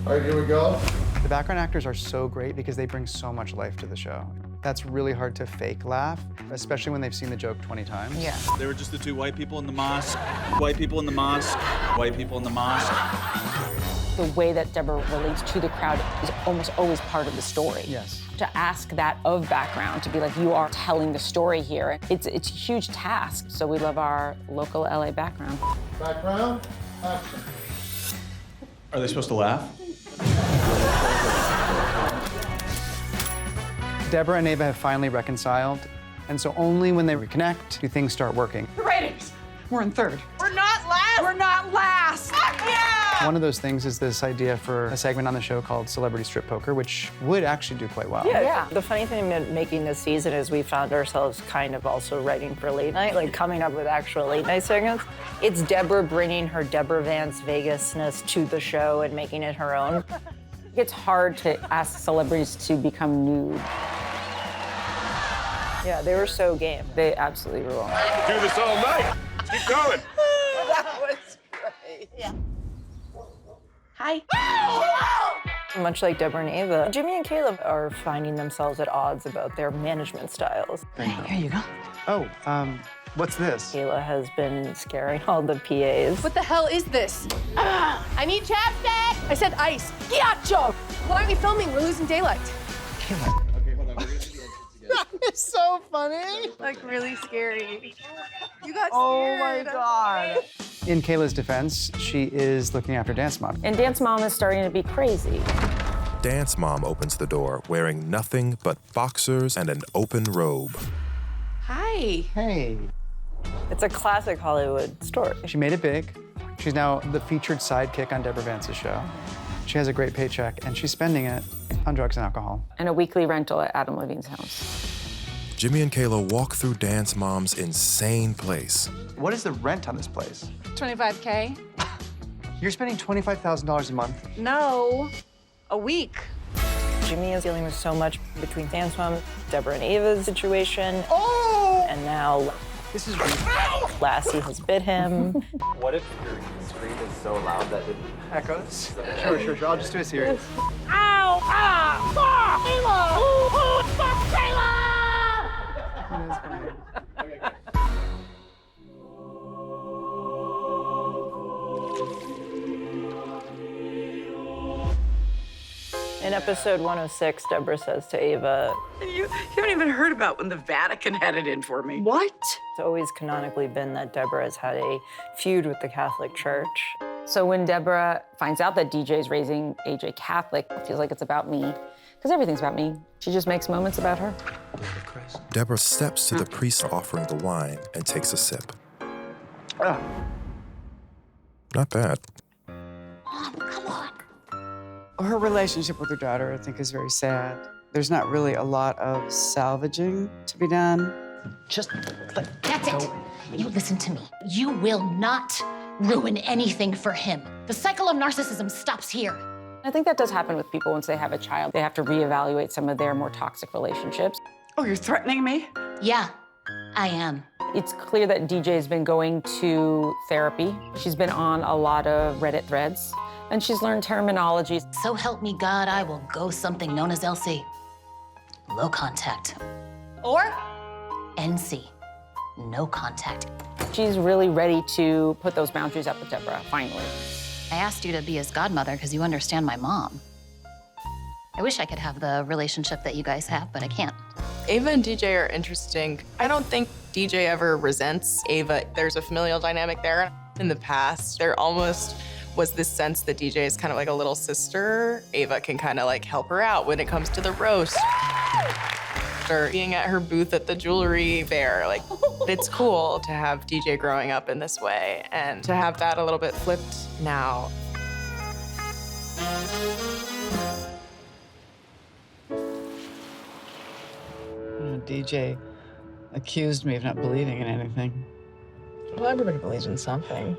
All right, here we go. The background actors are so great because they bring so much life to the show. That's really hard to fake laugh, especially when they've seen the joke 20 times. Yeah. They were just the two white people in the mosque. White people in the mosque. White people in the mosque. The way that Deborah relates to the crowd is almost always part of the story. Yes. To ask that of background, to be like, you are telling the story here, it's a huge task. So we love our local LA background. Background, action. Are they supposed to laugh? Deborah and Ava have finally reconciled, and so only when they reconnect do things start working. The ratings. We're in third. We're not last! We're not last! Yeah! One of those things is this idea for a segment on the show called Celebrity Strip Poker, which would actually do quite well. Yeah. The funny thing about making this season is we found ourselves kind of also writing for late night, like coming up with actual late night segments. It's Deborah bringing her Deborah Vance Vegas-ness to the show and making it her own. It's hard to ask celebrities to become nude. Yeah, they were so game. They absolutely rule. Do this all night. Keep going. That was great. Yeah. Hi. Much like Deborah and Ava, Jimmy and Caleb are finding themselves at odds about their management styles. Here you go. Oh, what's this? Kayla has been scaring all the PAs. What the hell is this? I need chapstick! I said ice. Ghiaccio! Why aren't we filming? We're losing daylight. Caleb. Okay, hold on. We're gonna do that together. It's so funny. Like, really scary. You got scared. Oh my God. In Kayla's defense, she is looking after Dance Mom. And Dance Mom is starting to be crazy. Dance Mom opens the door wearing nothing but boxers and an open robe. Hi. Hey. It's a classic Hollywood story. She made it big. She's now the featured sidekick on Deborah Vance's show. She has a great paycheck, and she's spending it on drugs and alcohol. And a weekly rental at Adam Levine's house. Jimmy and Kayla walk through Dance Mom's insane place. What is the rent on this place? $25K? You're spending $25,000 a month? No. A week. Jimmy is dealing with so much between Dance Mom, Deborah and Ava's situation. Oh! And now This is Lassie has bit him. What if your scream is so loud that it echoes. Sure. I'll just do a series. Ow! Ah! Fuck! Kayla! Ooh, fuck Kayla! In episode 106, Deborah says to Ava, You haven't even heard about when the Vatican had it in for me. What? it's always canonically been that Deborah has had a feud with the Catholic Church. So when Deborah finds out that DJ's raising AJ Catholic, it feels like it's about me, because everything's about me. She just makes moments about her. Deborah steps to the priest offering the wine and takes a sip. Not bad. Her relationship with her daughter, I think, is very sad. There's not really a lot of salvaging to be done. That's it. You listen to me. You will not ruin anything for him. The cycle of narcissism stops here. I think that does happen with people once they have a child. They have to reevaluate some of their more toxic relationships. Oh, you're threatening me? Yeah, I am. It's clear that DJ's been going to therapy. She's been on a lot of Reddit threads, and she's learned terminology. So help me God, I will go something known as LC. Low contact. Or NC. No contact. She's really ready to put those boundaries up with Deborah, finally. I asked you to be his godmother because you understand my mom. I wish I could have the relationship that you guys have, but I can't. Ava and DJ are interesting. I don't think DJ ever resents Ava. There's a familial dynamic there. In the past, there almost was this sense that DJ is kind of like a little sister. Ava can kind of like help her out when it comes to the roast. Or being at her booth at the jewelry fair. Like, it's cool to have DJ growing up in this way and to have that a little bit flipped now. DJ accused me of not believing in anything. Well, everybody believes in something.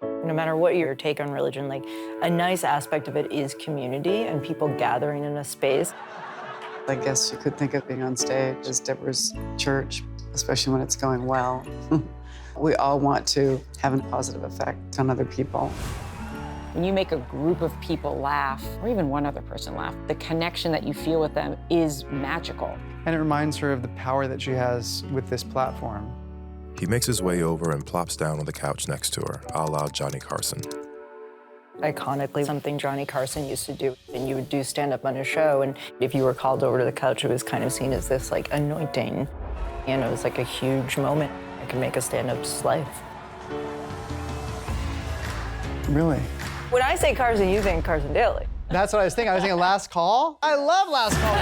No matter what your take on religion, like a nice aspect of it is community and people gathering in a space. I guess you could think of being on stage as Deborah's church, especially when it's going well. We all want to have a positive effect on other people. When you make a group of people laugh, or even one other person laugh, the connection that you feel with them is magical. And it reminds her of the power that she has with this platform. He makes his way over and plops down on the couch next to her, a la Johnny Carson. Iconically, something Johnny Carson used to do, and you would do stand-up on a show, and if you were called over to the couch, it was kind of seen as this like anointing, and it was like a huge moment. It could make a stand-up's life. Really? When I say Carson, you think Carson Daly. That's what I was thinking. I was thinking Last Call. I love Last Call.